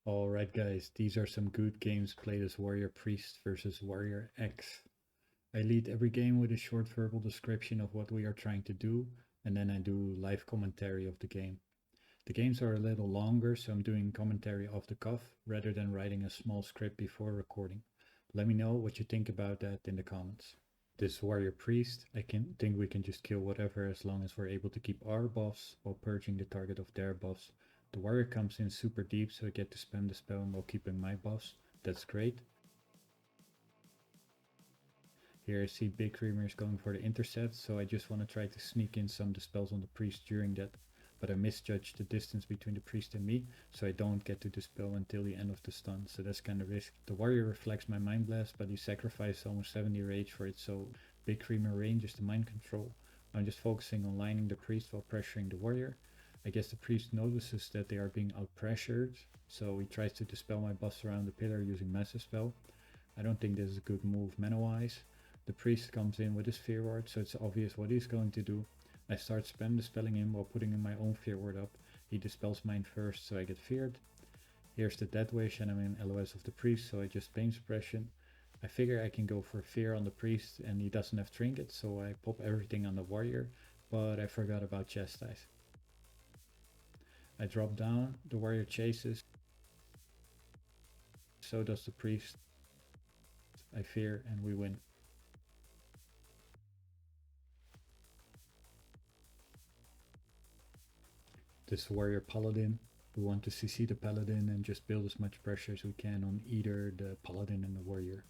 Alright guys, these are some good games played as Warrior Priest versus Warrior X. I lead every game with a short verbal description of what we are trying to do, and then I do live commentary of the game. The games are a little longer, so I'm doing commentary off the cuff rather than writing a small script before recording. Let me know what you think about that in the comments. This Warrior Priest, I think we can just kill whatever as long as we're able to keep our buffs while purging the target of their buffs. The Warrior comes in super deep, so I get to spam the spell while keeping my buffs. That's great. Here I see Bigcreamer is going for the intercept, so I just want to try to sneak in some of the spells on the priest during that. But I misjudged the distance between the priest and me, so I don't get to dispel until the end of the stun, so that's kind of risky. The warrior reflects my mind blast, but he sacrificed almost 70 rage for it, so Bigcreamer range is the mind control. I'm just focusing on lining the priest while pressuring the warrior. I guess the priest notices that they are being out-pressured, so he tries to dispel my buffs around the pillar using Massive Spell. I don't think this is a good move mana-wise. The priest comes in with his Fear Ward, so it's obvious what he's going to do. I start spam dispelling him while putting in my own Fear Ward up. He dispels mine first, so I get feared. Here's the Death Wish, and I'm in LOS of the priest, so I just Pain Suppression. I figure I can go for Fear on the priest, and he doesn't have Trinket, so I pop everything on the warrior, but I forgot about Chastise. I drop down, the warrior chases, so does the priest. I fear, and we win. This warrior Paladin. We want to CC the Paladin and just build as much pressure as we can on either the Paladin and the warrior.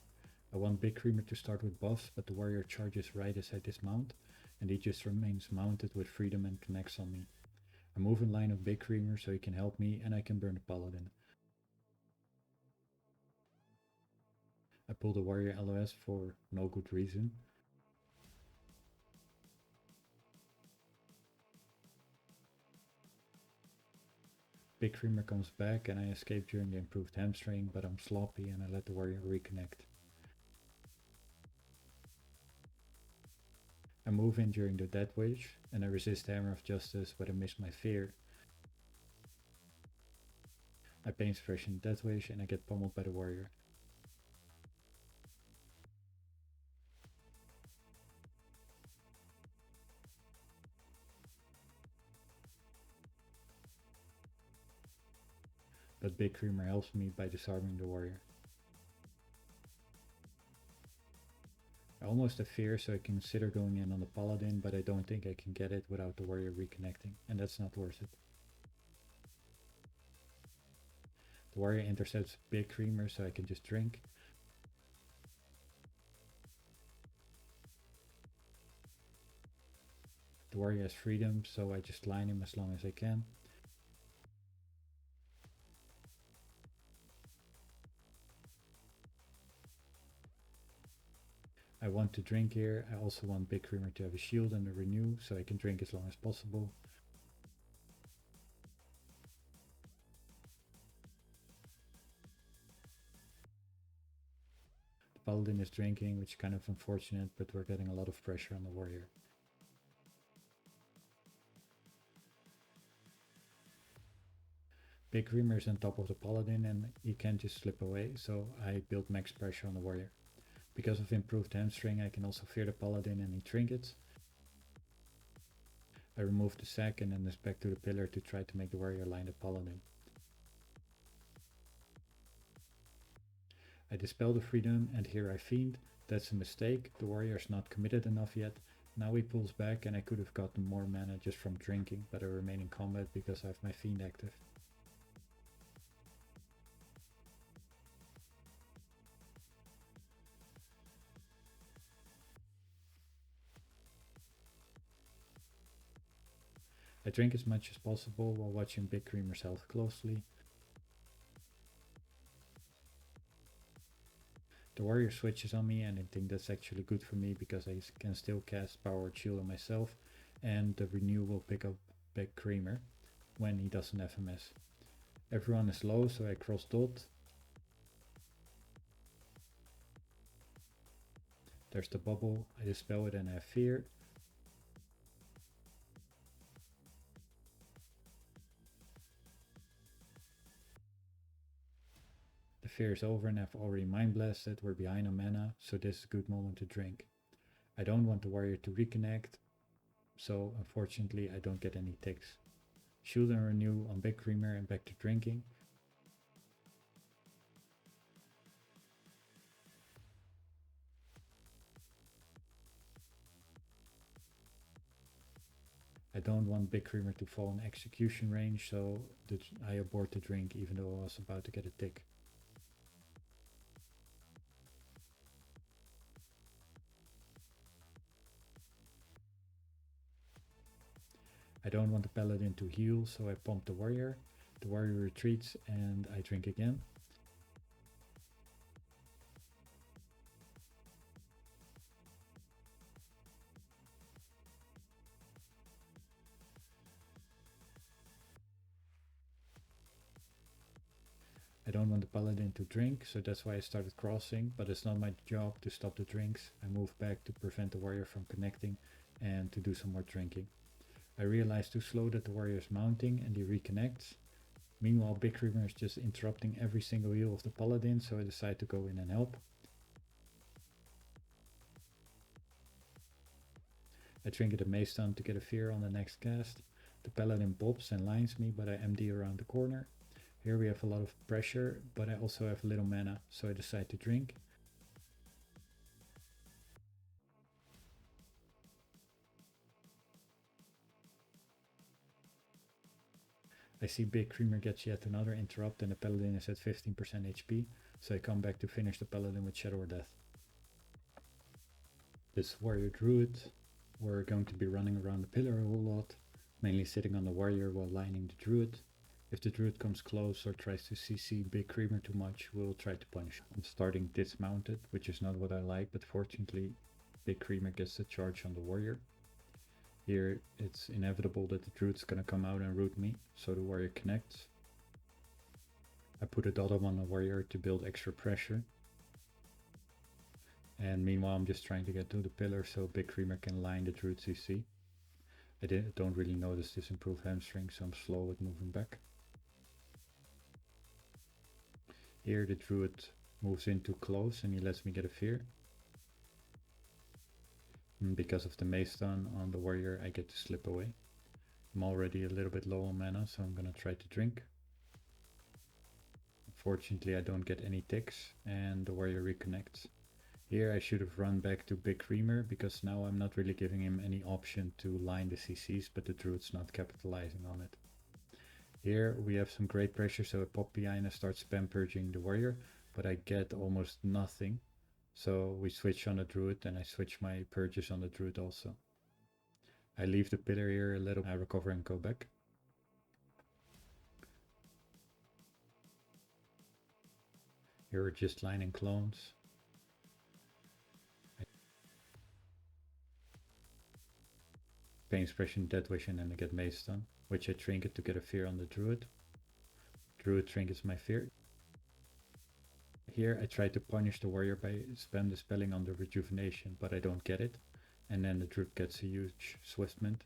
I want Bigcreamer to start with buffs, but the warrior charges right as I dismount, and he just remains mounted with freedom and connects on me. I move in line of Bigcreamer so he can help me and I can burn the Paladin. I pull the warrior LOS for no good reason. Bigcreamer comes back and I escape during the improved hamstring, but I'm sloppy and I let the warrior reconnect. I move in during the Death Wish and I resist Hammer of Justice, but I miss my fear. I Pain Suppression Death Wish and I get pummeled by the warrior. But Bigcreamer helps me by disarming the warrior. I almost have fear, so I consider going in on the Paladin, but I don't think I can get it without the warrior reconnecting, and that's not worth it. The warrior intercepts Bigcreamer, so I can just drink. The warrior has freedom, so I just line him as long as I can. I want to drink here. I also want Bigcreamer to have a shield and a renew, so I can drink as long as possible. The Paladin is drinking, which is kind of unfortunate, but we're getting a lot of pressure on the warrior. Bigcreamer is on top of the Paladin and he can't just slip away, so I build max pressure on the warrior. Because of improved hamstring, I can also fear the Paladin and he trinkets. I remove the sack and then this back to the pillar to try to make the warrior line the Paladin. I dispel the freedom and here I fiend. That's a mistake, the warrior is not committed enough yet. Now he pulls back and I could have gotten more mana just from drinking, but I remain in combat because I have my fiend active. I drink as much as possible while watching Bigcreamer's health closely. The warrior switches on me and I think that's actually good for me because I can still cast Power Shield on myself and the renew will pick up Bigcreamer when he doesn't have MS. Everyone is low, so I cross dot. There's the bubble, I dispel it and I have fear. fear is over and I've already mind blasted. We're behind on mana, so this is a good moment to drink. I don't want the warrior to reconnect, so unfortunately I don't get any ticks. Shield and renew on Bigcreamer and back to drinking. I don't want Bigcreamer to fall in execution range, so I abort the drink even though I was about to get a tick. I don't want the Paladin to heal, so I pump the warrior. The warrior retreats and I drink again. I don't want the Paladin to drink, so that's why I started crossing, but it's not my job to stop the drinks. I move back to prevent the warrior from connecting and to do some more drinking. I realize too slow that the warrior is mounting and he reconnects. Meanwhile, Bigcreamer is just interrupting every single heal of the Paladin, so I decide to go in and help. I trinket a Mace Stun to get a fear on the next cast. The Paladin bobs and lines me, but I MD around the corner. Here we have a lot of pressure, but I also have little mana, so I decide to drink. I see Bigcreamer gets yet another interrupt and the Paladin is at 15% HP, so I come back to finish the Paladin with Shadow or Death. This warrior druid, we're going to be running around the pillar a whole lot, mainly sitting on the warrior while lining the druid. If the druid comes close or tries to CC Bigcreamer too much, we'll try to punish him. I'm starting dismounted, which is not what I like, but fortunately Bigcreamer gets the charge on the warrior. Here it's inevitable that the druid's gonna come out and root me, so the warrior connects. I put a dottom on the warrior to build extra pressure. And meanwhile I'm just trying to get to the pillar so Bigcreamer can line the druid CC. I don't really notice this improved hamstring, so I'm slow with moving back. Here the druid moves in too close and he lets me get a fear. And because of the Mace Stun on the warrior, I get to slip away. I'm already a little bit low on mana, so I'm gonna try to drink. Unfortunately I don't get any ticks and the warrior reconnects. Here I should have run back to Bigcreamer because now I'm not really giving him any option to line the CCs, but the druid's not capitalizing on it. Here we have some great pressure, so I pop behind and start spam purging the warrior, but I get almost nothing. So we switch on the druid and I switch my purges on the druid also. I leave the pillar here a little, I recover and go back. Here we're just lining clones. Pain Suppression, Dead Vision, and I get Mace Stun, which I trinket to get a fear on the druid. Druid trinkets my fear. Here I try to punish the warrior by spam dispelling on the rejuvenation, but I don't get it. And then the druid gets a huge swiftment.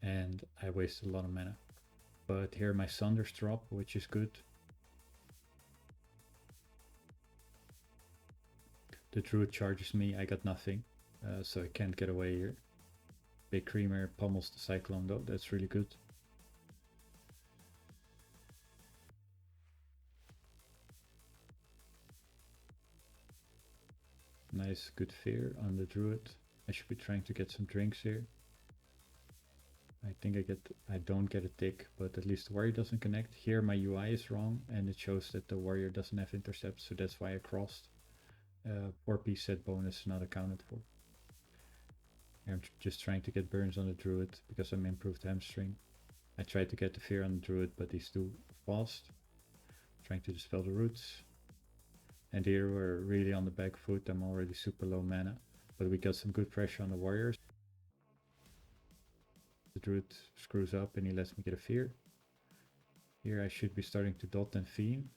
And I waste a lot of mana. But here my Sunders drop, which is good. The druid charges me, I got nothing, so I can't get away here. Bigcreamer pummels the Cyclone though, that's really good. Nice, good fear on the druid. I should be trying to get some drinks here. I think I don't get a tick, but at least the warrior doesn't connect. Here my UI is wrong and it shows that the warrior doesn't have intercept, so that's why I crossed. 4-piece set bonus not accounted for. I'm just trying to get burns on the druid because I'm improved hamstring. I tried to get the fear on the druid, but he's too fast. Trying to dispel the roots. And here we're really on the back foot. I'm already super low mana, but we got some good pressure on the warriors. The druid screws up and he lets me get a fear. Here I should be starting to dot and fiend.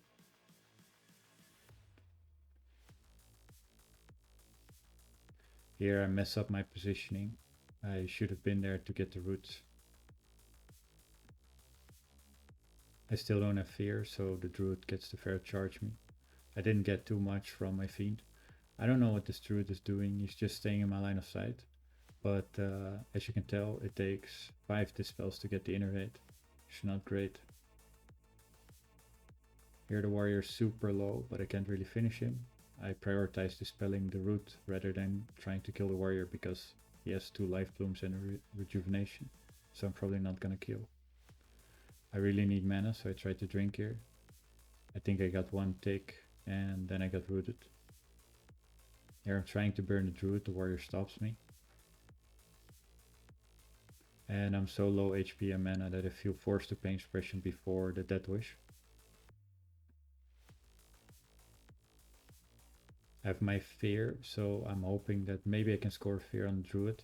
Here I mess up my positioning. I should have been there to get the roots. I still don't have fear, so the druid gets to fair charge me. I didn't get too much from my fiend. I don't know what this druid is doing. He's just staying in my line of sight. But as you can tell, it takes 5 dispels to get the innervate. It's not great. Here the warrior is super low, but I can't really finish him. I prioritize dispelling the root rather than trying to kill the warrior because he has 2 life blooms and a rejuvenation. So I'm probably not gonna kill. I really need mana, so I try to drink here. I think I got 1 tick and then I got rooted. Here I'm trying to burn the druid, the warrior stops me. And I'm so low HP and mana that I feel forced to Pain Suppression before the Death Wish. I have my fear, so I'm hoping that maybe I can score fear on the druid.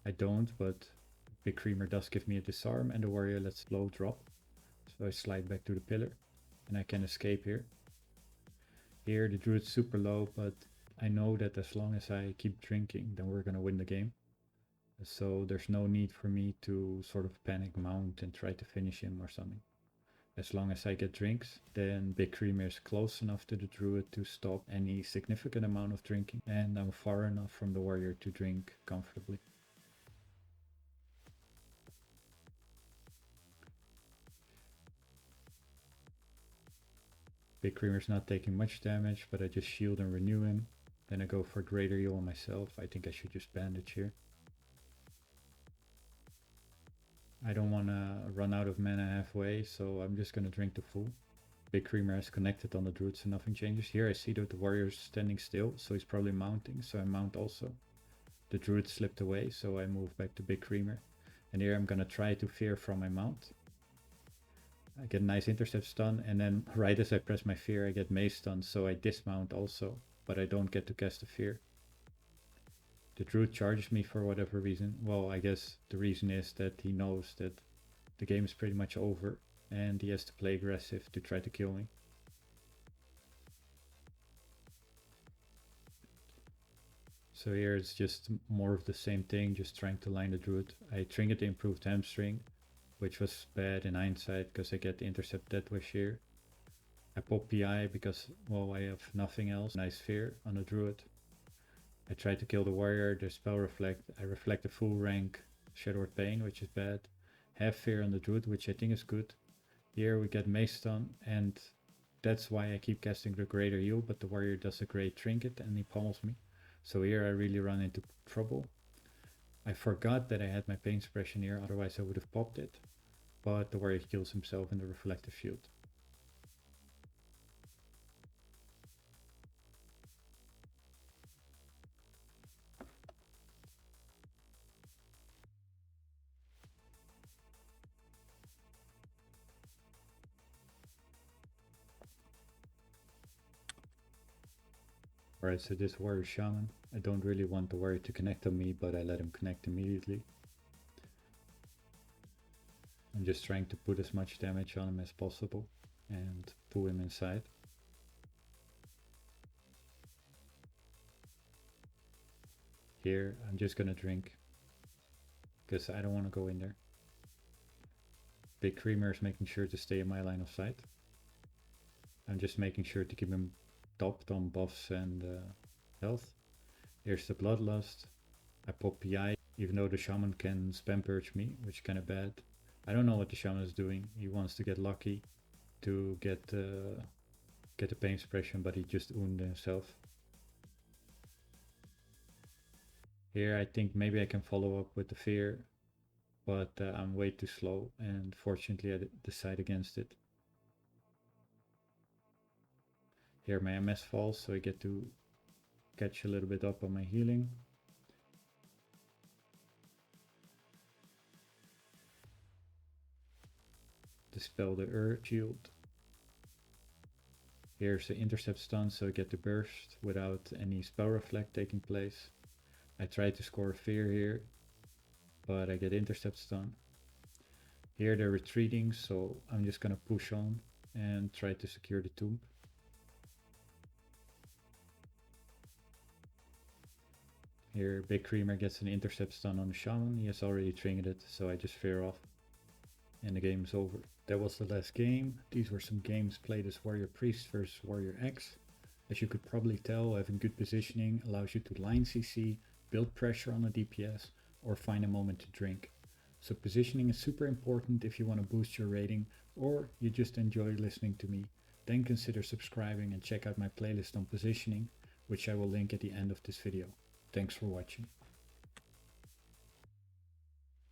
I don't, but Bigcreamer does give me a disarm and the warrior lets slow drop. So I slide back to the pillar and I can escape here. Here the druid's super low, but I know that as long as I keep drinking, then we're gonna win the game. So there's no need for me to sort of panic mount and try to finish him or something. As long as I get drinks, then Bigcreamer is close enough to the druid to stop any significant amount of drinking, and I'm far enough from the warrior to drink comfortably. Bigcreamer's not taking much damage, but I just shield and renew him. Then I go for greater heal on myself. I think I should just bandage here. I don't want to run out of mana halfway, so I'm just going to drink the full. Bigcreamer has connected on the druid, so nothing changes. Here I see that the warrior's standing still, so he's probably mounting, so I mount also. The druid slipped away, so I move back to Bigcreamer. And here I'm going to try to fear from my mount. I get a nice intercept stun, and then right as I press my fear I get mace stun, so I dismount also, but I don't get to cast the fear. The druid charges me for whatever reason. Well, I guess the reason is that he knows that the game is pretty much over and he has to play aggressive to try to kill me. So here it's just more of the same thing, just trying to line the druid. I trinket the improved hamstring, which was bad in hindsight because I get the intercept Death Wish here. I pop PI because, well, I have nothing else. Nice fear on the druid. I try to kill the warrior, the spell reflect. I reflect the full rank Shadowed Pain, which is bad. Have fear on the druid, which I think is good. Here we get mace stun, and that's why I keep casting the greater heal, but the warrior does a great trinket and he pummels me. So here I really run into trouble. I forgot that I had my pain suppression here, otherwise I would have popped it. But the warrior kills himself in the reflective field. Alright, so this warrior Shaman. I don't really want the warrior to connect on me, but I let him connect immediately. I'm just trying to put as much damage on him as possible and pull him inside. Here I'm just gonna drink because I don't want to go in there. Bigcreamer is making sure to stay in my line of sight. I'm just making sure to keep him topped on buffs and health. Here's the Bloodlust. I pop PI, even though the Shaman can spam purge me, which is kind of bad. I don't know what the Shaman is doing. He wants to get lucky to get the pain suppression, but he just owned himself. Here I think maybe I can follow up with the fear, but I'm way too slow, and fortunately I decide against it. Here my MS falls, so I get to catch a little bit up on my healing. Dispel the Earth Shield. Here's the intercept stun, so I get the burst without any spell reflect taking place. I try to score fear here, but I get intercept stun. Here they're retreating, so I'm just gonna push on and try to secure the tomb. Here Bigcreamer gets an intercept stun on the Shaman. He has already trinketed, so I just fear off. And the game is over. That was the last game. These were some games played as Warrior Priest versus Warrior X. As you could probably tell, having good positioning allows you to line CC, build pressure on a DPS, or find a moment to drink. So positioning is super important if you want to boost your rating or you just enjoy listening to me. Then consider subscribing and check out my playlist on positioning, which I will link at the end of this video. Thanks for watching.